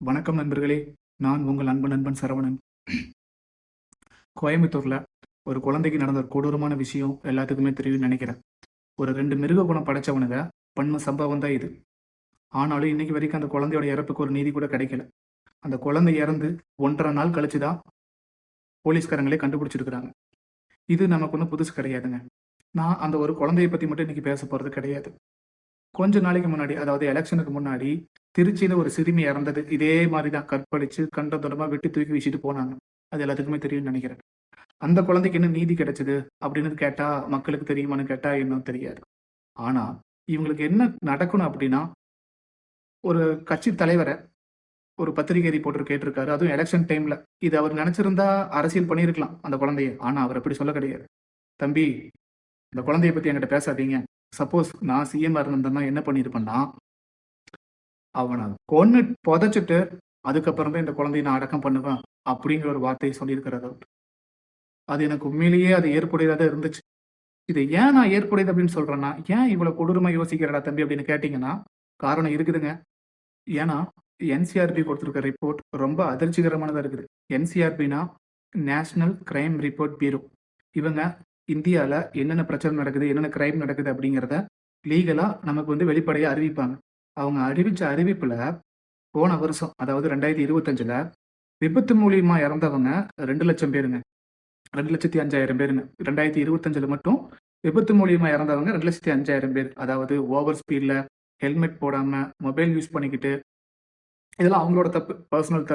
வணக்கம் நண்பர்களே. நான் உங்கள் அன்பு நண்பன் சரவணன். கோயம்புத்தூர்ல ஒரு குழந்தைக்கு நடந்த ஒரு கொடூரமான விஷயம் எல்லாத்துக்குமே தெரியும்னு நினைக்கிறேன். ஒரு 2 மிருக குணம் படைச்சவனுங்க பண்ண சம்பவம் தான் இது. ஆனாலும் இன்னைக்கு வரைக்கும் அந்த குழந்தையோட இறப்புக்கு ஒரு நீதி கூட கிடைக்கல. அந்த குழந்தை இறந்து 1 1/2 நாள் கழிச்சு தான் போலீஸ்காரங்களே கண்டுபிடிச்சிருக்கிறாங்க. இது நமக்கு ஒன்றும் புதுசு கிடையாதுங்க. நான் அந்த ஒரு குழந்தைய பத்தி மட்டும் இன்னைக்கு பேச போறது கிடையாது. கொஞ்ச நாளைக்கு முன்னாடி, அதாவது எலெக்ஷனுக்கு முன்னாடி திருச்சியில ஒரு சிறுமி இறந்தது இதே மாதிரி தான். கற்பழிச்சு கண்டதுண்டமா வெட்டி தூக்கி வீசிட்டு போனாங்க. அது எல்லாத்துக்குமே தெரியும்னு நினைக்கிறேன். அந்த குழந்தைக்கு என்ன நீதி கிடைச்சது அப்படின்னு கேட்டா, மக்களுக்கு தெரியுமான்னு கேட்டா இன்னும் தெரியாது. ஆனா, இவங்களுக்கு என்ன நடக்கணும் அப்படின்னா, ஒரு கட்சி தலைவர ஒரு பத்திரிகை ரிப்போர்ட்டர் கேட்டிருக்காரு. அதுவும் எலெக்ஷன் டைம்ல. இது அவர் நினைச்சிருந்தா அரசியல் பண்ணியிருக்கலாம் அந்த குழந்தைய. ஆனா, அவர் அப்படி சொல்ல கிடையாது. "தம்பி, இந்த குழந்தைய பத்தி என்கிட்ட பேசாதீங்க. சப்போஸ் நான் சிஎம் இருந்திருந்தேன்னா என்ன பண்ணியிருப்பேன்னா, அவன கொன்னு புதைச்சிட்டு, அதுக்கப்புறம் தான் இந்த குழந்தைய நான் அடக்கம் பண்ணுவேன்." அப்படிங்கிற ஒரு வார்த்தையை சொல்லியிருக்கிறாரு அவர். அது எனக்கு உண்மையிலேயே அது ஏற்புடையதா தான் இருந்துச்சு. இது ஏன் நான் ஏற்புடையது அப்படின்னு சொல்றேன்னா, ஏன் இவ்வளவு கொடூரமா யோசிக்கிறடா தம்பி அப்படின்னு கேட்டீங்கன்னா, காரணம் இருக்குதுங்க. ஏன்னா, என்சிஆர்பி கொடுத்திருக்க ரிப்போர்ட் ரொம்ப அதிர்ச்சிகரமானதா இருக்குது. என்சிஆர்பினா நேஷனல் கிரைம் ரிப்போர்ட் பியூரோ. இவங்க இந்தியால என்னென்ன பிரச்சனை நடக்குது, என்னென்ன கிரைம் நடக்குது அப்படிங்கிறத லீகலா நமக்கு வெளிப்படையா அறிவிப்பாங்க. அவங்க அறிவிச்ச அறிவிப்புல போன வருஷம், அதாவது 2025ல விபத்து மூலியமா இறந்தவங்க 2,00,000 பேருங்க. 2,05,000 பேருங்க. 2025ல மட்டும் விபத்து மூலியமா இறந்தவங்க 2,05,000 பேர். அதாவது ஓவர் ஸ்பீட்ல ஹெல்மெட் போடாம மொபைல் யூஸ் பண்ணிக்கிட்டு, இதெல்லாம் அவங்களோட தப்பு. பர்சனல்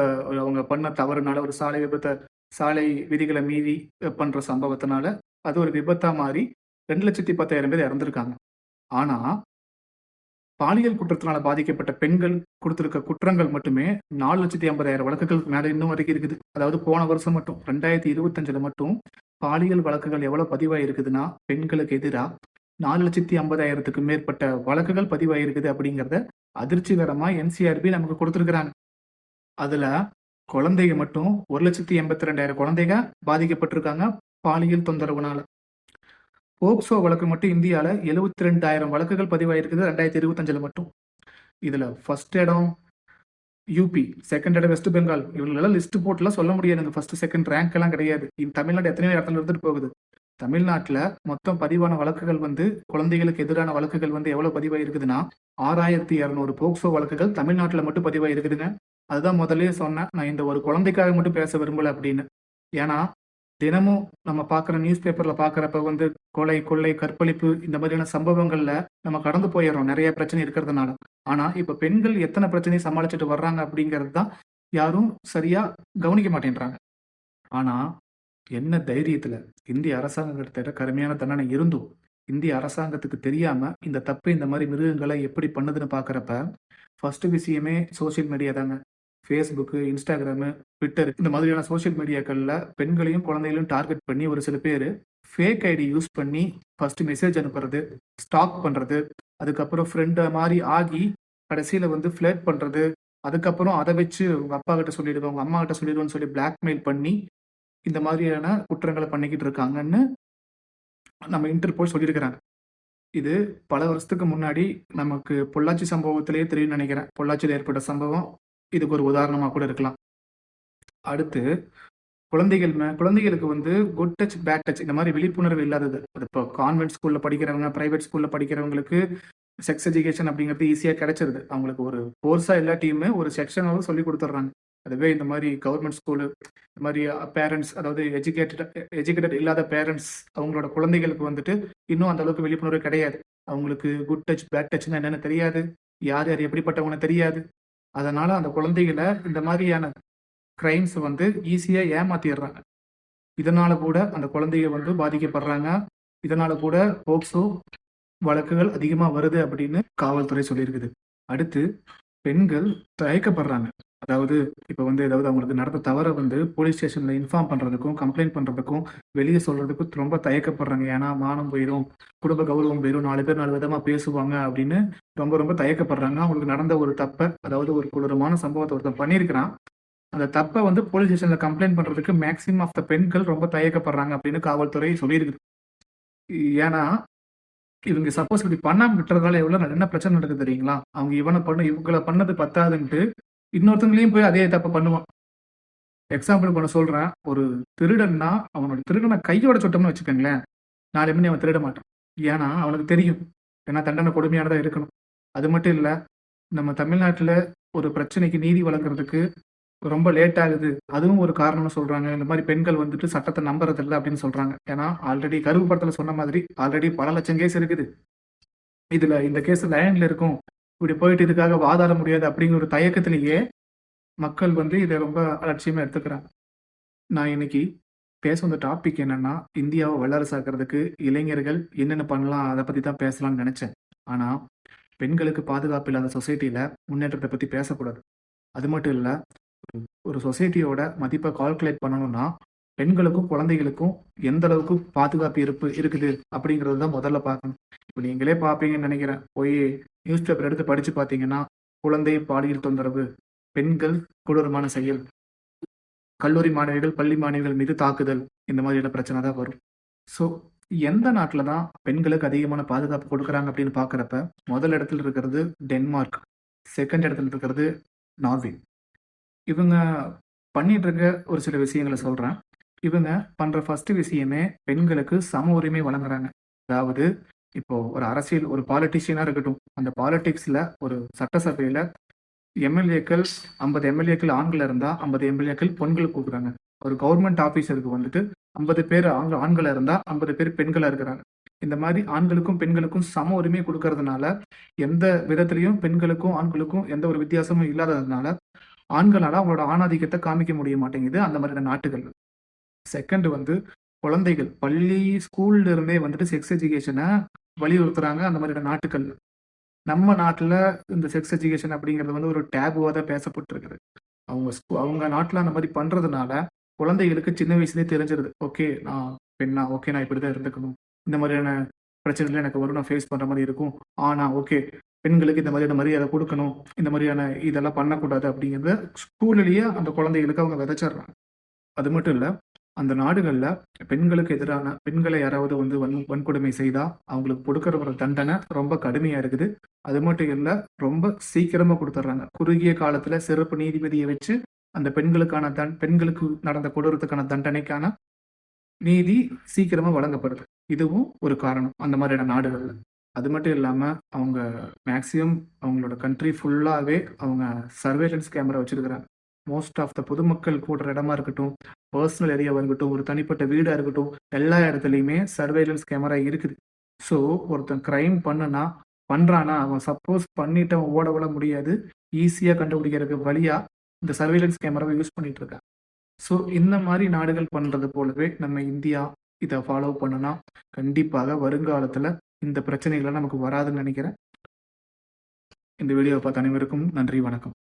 அவங்க பண்ண தவறுனால ஒரு சாலை விபத்த சாலை விதிகள மீறி பண்ற சம்பவத்தினால அது ஒரு விபத்தா மாறி 2,10,000 பேர் இறந்திருக்காங்க. ஆனா, பாலியல் குற்றத்தினால பாதிக்கப்பட்ட பெண்கள் குடுத்திருக்க குற்றங்கள் மட்டுமே 4,50,000 வழக்குகளுக்கு மேல இன்னும் வரைக்கும் இருக்குது. அதாவது போன வருஷம் மட்டும் 2025ல மட்டும் பாலியல் வழக்குகள் எவ்வளவு பதிவாயிருக்குதுன்னா, பெண்களுக்கு எதிரா 4,50,000க்கு மேற்பட்ட வழக்குகள் பதிவாயிருக்குது அப்படிங்கிறத அதிர்ச்சிகரமா என்சிஆர்பி நமக்கு குடுத்திருக்கிறாங்க. அதுல குழந்தைங்க மட்டும் 1,82,000 குழந்தைங்க பாதிக்கப்பட்டிருக்காங்க பாலியல் தொந்தரவுனால. போக்சோ வழக்கு மட்டும் இந்தியால 72,000 வழக்குகள் பதிவாயிருக்குது 2025ல மட்டும். இதுல ஃபர்ஸ்ட் இடம் யூபி, செகண்ட் இடம் வெஸ்ட் பெங்கால். இவங்களெல்லாம் லிஸ்ட் போட்டுலாம் சொல்ல முடியாதுங்க. ஃபர்ஸ்ட், செகண்ட் ரேங்க் எல்லாம் கிடையாது. தமிழ்நாடு எத்தனையோ இடத்துல இருந்துட்டு போகுது. தமிழ்நாட்டுல மொத்தம் பதிவான வழக்குகள் குழந்தைகளுக்கு எதிரான வழக்குகள் எவ்வளவு பதிவாயிருக்குதுன்னா, 6,200 போக்சோ வழக்குகள் தமிழ்நாட்டுல மட்டும் பதிவாயிருக்குதுங்க. அதுதான் முதல்லயே சொன்னேன். நான் இந்த ஒரு குழந்தைக்காக மட்டும் பேச விரும்பல அப்படின்னு. ஏன்னா, தினமும் நம்ம பார்க்குற நியூஸ் பேப்பர்ல பார்க்குறப்ப கொலை, கொள்ளை, கற்பழிப்பு இந்த மாதிரியான சம்பவங்கள்ல நம்ம கடந்து போயிர்றோம். நெறைய பிரச்சனை இருக்கிறதுனால. ஆனா, இப்ப பெண்கள் எத்தன பிரச்சனைய சமாளிச்சுட்டு வர்றாங்க அப்படிங்கிறது தான் யாரும் சரியா கவனிக்க மாட்டேன்றாங்க. ஆனா, என்ன தைரியத்துல இந்திய அரசாங்கத்திட்ட கடுமையான தண்டனை இருந்தும், இந்திய அரசாங்கத்துக்கு தெரியாம இந்த தப்பு இந்த மாரி மிருகங்கள எப்படி பண்ணுதுன்னு பார்க்குறப்ப, ஃபர்ஸ்ட் விஷயமே சோசியல் மீடியா தாங்க. Facebook, Instagram, Twitter இந்த மாதிரியான சோசியல் மீடியாக்கள்ல பெண்களையும், குழந்தைகளையும் டார்கெட் பண்ணி ஒரு சில பேரு ஃபேக் ஐடி யூஸ் பண்ணி ஃபர்ஸ்ட் மெசேஜ் அனுப்புறது, ஸ்டாக் பண்றது, அதுக்கப்புறம் ஃப்ரெண்ட் மாரி ஆகி கடைசியில ஃப்ளர்ட் பண்றது, அதுக்கப்புறம் அத வச்சு உங்க அப்பா கிட்ட சொல்லிடுவேன், உங்க அம்மா கிட்ட சொல்லிடுவேன்னு சொல்லி பிளாக்மெயில் பண்ணி இந்த மாதிரியான குற்றங்கள பண்ணிக்கிட்டு இருக்காங்கன்னு நம்ம இன்டர்போல் சொல்லியிருக்கிறாங்க. இது பல வருஷத்துக்கு முன்னாடி நமக்கு பொள்ளாச்சி சம்பவத்திலேயே தெரியும்னு நெனைக்கிறேன். பொள்ளாச்சியில ஏற்பட்ட சம்பவம் இதுக்கு ஒரு உதாரணமா கூட இருக்கலாம். அடுத்து குழந்தைகளுக்கு குட் டச், பேட் டச் இந்த மாரி விழிப்புணர்வு இல்லாதது. அது இப்போ கான்வென்ட் ஸ்கூல்ல படிக்கிறவங்க, பிரைவேட் ஸ்கூல்ல படிக்கிறவங்களுக்கு செக்ஸ் எஜுகேஷன் அப்படிங்கிறது ஈஸியா கிடைச்சிருது. அவங்களுக்கு ஒரு கோர்ஸா இல்லாட்டியுமே ஒரு செக்ஷனாவது சொல்லிக் குடுத்துடுறாங்க. அதுவே இந்த மாரி கவர்மெண்ட் ஸ்கூலு, இந்த மாரி பேரண்ட்ஸ், அதாவது எஜுகேட்டட் இல்லாத பேரண்ட்ஸ் அவங்களோட குழந்தைகளுக்கு இன்னும் அந்த அளவுக்கு விழிப்புணர்வு கிடையாது. அவங்களுக்கு குட் டச், பேட் டச்னா என்னன்னு தெரியாது. யார் யார் எப்படிப்பட்டவங்கன்னு தெரியாது. அதனால அந்த குழந்தைகள இந்த மாரியான கிரைம்ஸ் ஈஸியா ஏமாத்திர்றாங்க. இதனால கூட அந்த குழந்தைக பாதிக்கப்படுறாங்க. இதனால கூட போக்சோ வழக்குகள் அதிகமா வருது அப்படின்னு காவல்துறை சொல்லியிருக்குது. அடுத்து பெண்கள் தயக்கப்படுறாங்க. அதாவது இப்ப ஏதாவது அவங்களுக்கு நடந்த தவற போலீஸ் ஸ்டேஷன்ல இன்ஃபார்ம் பண்றதுக்கும், கம்ப்ளைண்ட் பண்றதுக்கும், வெளிய சொல்றதுக்கும் ரொம்ப தயக்கப்படுறாங்க. ஏன்னா மானம் போயிரும், குடும்ப கௌரவம் போயிரும், 4 பேர் 4 விதமா பேசுவாங்க அப்படின்னு ரொம்ப ரொம்ப தயக்கப்படுறாங்க. அவங்களுக்கு நடந்த ஒரு தப்ப, அதாவது ஒரு கொடூரமான சம்பவத்த ஒருத்தன் பண்ணியிருக்கிறான். அந்த தப்ப போலீஸ் ஸ்டேஷன்ல கம்ப்ளைண்ட் பண்றதுக்கு மேக்ஸிமம் ஆஃப் த பெண்கள் ரொம்ப தயக்கப்படுறாங்க அப்படின்னு காவல்துறை சொல்லியிருக்குது. ஏன்னா, இவங்க சப்போஸ் இப்படி பண்ணாம விட்டுறதால என்ன பிரச்சனை நடக்குது தெரியுங்களா? அவங்க இவங்கள பண்ணது பத்தாதுன்ட்டு இன்னொருத்தங்களையும் போய் அதே தப்பை பண்ணுவான். எக்ஸாம்பிள் பண்ண சொல்றேன். ஒரு திருடன்னா அவனோட திருடனை கையோட சுட்டோம்னு வச்சுக்கோங்களேன், நாளை மணி அவன் திருட மாட்டான். ஏன்னா அவனுக்கு தெரியும், ஏன்னா தண்டனை கொடுமையானதா இருக்கணும். அது மட்டும் இல்ல, நம்ம தமிழ்நாட்டுல ஒரு பிரச்சனைக்கு நீதி வழங்குறதுக்கு ரொம்ப லேட் ஆகுது. அதுவும் ஒரு காரணம்னு சொல்றாங்க. இந்த மாதிரி பெண்கள் வந்துட்டு சட்டத்தை நம்புறதில்ல அப்படின்னு சொல்றாங்க. ஏன்னா ஆல்ரெடி கருப்பு படத்துல சொன்ன மாதிரி ஆல்ரெடி பல லட்சம் கேஸ் இருக்குது. இதுல இந்த கேஸ் லைன்ல இருக்கும், இப்படி போயிட்டு இதுக்காக வாதாட முடியாது அப்படிங்கிற ஒரு தயக்கத்திலேயே மக்கள் வந்து இதை ரொம்ப அலட்சியமா எடுத்துக்கிறாங்க. நான் இன்னைக்கு பேச வந்த டாபிக் என்னன்னா, இந்தியாவை வல்லரசாக்குறதுக்கு இளைஞர்கள் என்னென்ன பண்ணலாம் அதை பத்தி தான் பேசலாம்னு நினைச்சேன். ஆனா பெண்களுக்கு பாதுகாப்பு இல்லாத சொசைட்டில முன்னேற்றத்தை பத்தி பேசக்கூடாது. அது மட்டும் இல்ல, ஒரு சொசைட்டியோட மதிப்பை கால்குலேட் பண்ணணும்னா பெண்களுக்கும் குழந்தைகளுக்கும் எந்த அளவுக்கு பாதுகாப்பு இருக்குது அப்படிங்கிறது தான் முதல்ல பார்க்கணும். இப்போ நீங்களே பார்ப்பீங்கன்னு நினைக்கிறேன். போய் நியூஸ் பேப்பர் எடுத்து படிச்சு பார்த்தீங்கன்னா, குழந்தை பாலியல் தொந்தரவு, பெண்கள் கொடூரமான செயல், கல்லூரி மாணவிகள் பள்ளி மாணவிகள் மீது தாக்குதல், இந்த மாதிரியான பிரச்சனை தான் வரும். ஸோ எந்த நாட்டில் தான் பெண்களுக்கு அதிகமான பாதுகாப்பு கொடுக்குறாங்க அப்படின்னு பார்க்குறப்ப முதல் இடத்துல இருக்கிறது டென்மார்க், செகண்ட் இடத்துல இருக்கிறது நார்வே. இவங்க பண்ணிட்டு இருக்க ஒரு சில விஷயங்களை சொல்கிறேன். இவங்க பண்ற ஃபர்ஸ்ட் விஷயமே பெண்களுக்கு சம உரிமை வழங்குறாங்க. அதாவது இப்போ ஒரு அரசியல் ஒரு பாலிட்டிஷியனா இருக்கட்டும், அந்த பாலிடிக்ஸ்ல ஒரு சட்டசபையில எம்எல்ஏக்கள் 50 எம்எல்ஏக்கள் ஆண்கள் இருந்தா 50 எம்எல்ஏக்கள் பெண்கள் கொடுக்குறாங்க. ஒரு கவர்மெண்ட் ஆபீசருக்கு வந்துட்டு 50 பேர் ஆண்களா இருந்தா 50 பேர் பெண்களா இருக்கிறாங்க. இந்த மாதிரி ஆண்களுக்கும் பெண்களுக்கும் சம உரிமை கொடுக்கறதுனால எந்த விதத்திலையும் பெண்களுக்கும் ஆண்களுக்கும் எந்த ஒரு வித்தியாசமும் இல்லாததுனால ஆண்களால அவங்களோட ஆணாதிக்கத்தை காமிக்க முடிய மாட்டேங்குது அந்த மாதிரியான நாட்டுகள். செகண்ட் வந்து குழந்தைகள் பள்ளி ஸ்கூல்ல இருந்தே வந்துட்டு செக்ஸ் எஜுகேஷனை வலியுறுத்துறாங்க அந்த மாதிரியான நாட்டுகள். நம்ம நாட்டில் இந்த செக்ஸ் எஜுகேஷன் அப்படிங்கிறது வந்து ஒரு டேபுவாக தான் பேசப்பட்டு இருக்குது. அவங்க நாட்டில் அந்த மாதிரி பண்ணுறதுனால குழந்தைகளுக்கு சின்ன வயசுலேயே தெரிஞ்சிருது, ஓகே நான் பெண்ணா, ஓகே நான் இப்படி தான் இருந்துக்கணும், இந்த மாதிரியான பிரச்சனைகள் எனக்கு வரும், நான் ஃபேஸ் பண்ணுற மாதிரி இருக்கும். ஆனால் ஓகே பெண்களுக்கு இந்த மாதிரியான மரியாதை கொடுக்கணும், இந்த மாதிரியான இதெல்லாம் பண்ணக்கூடாது அப்படிங்கிறத ஸ்கூல்லேயே அந்த குழந்தைகளுக்கு அவங்க விதைச்சிடுறாங்க. அது மட்டும் இல்லை, அந்த நாடுகளில் பெண்களுக்கு எதிரான பெண்களை யாராவது வந்து வன்கொடுமை செய்தால் அவங்களுக்கு கொடுக்குற ஒரு தண்டனை ரொம்ப கடுமையாக இருக்குது. அது மட்டும் இல்லை, ரொம்ப சீக்கிரமாக கொடுத்துட்றாங்க. குறுகிய காலத்தில் சிறப்பு நீதிபதியை வச்சு அந்த பெண்களுக்கான பெண்களுக்கு நடந்த கொடூரத்துக்கான தண்டனைக்கான நீதி சீக்கிரமாக வழங்கப்படுது. இதுவும் ஒரு காரணம் அந்த மாதிரியான நாடுகளில். அது மட்டும் இல்லாமல் அவங்க மேக்சிமம் அவங்களோட கண்ட்ரி ஃபுல்லாகவே அவங்க சர்வேலன்ஸ் கேமரா வச்சுருக்கிறாங்க. மோஸ்ட் ஆஃப் த பொதுமக்கள் கூடுற இடமா இருக்கட்டும், பர்சனல் ஏரியாவாக இருக்கட்டும், ஒரு தனிப்பட்ட வீடாக இருக்கட்டும், எல்லா இடத்துலையுமே சர்வேலன்ஸ் கேமரா இருக்குது. ஸோ ஒருத்தன் க்ரைம் பண்ணுறானா அவன் சப்போஸ் பண்ணிட்டு அவன் ஓட முடியாது, ஈஸியாக கண்டுபிடிக்கிறதுக்கு வழியாக இந்த சர்வேலன்ஸ் கேமராவை யூஸ் பண்ணிட்டு இருக்கான். ஸோ இந்த மாதிரி நாடுகள் பண்ணுறது போலவே நம்ம இந்தியா இதை ஃபாலோ பண்ணுனா கண்டிப்பாக வருங்காலத்தில் இந்த பிரச்சனைகள்லாம் நமக்கு வராதுன்னு நினைக்கிறேன். இந்த வீடியோவை பார்த்த அனைவருக்கும் நன்றி, வணக்கம்.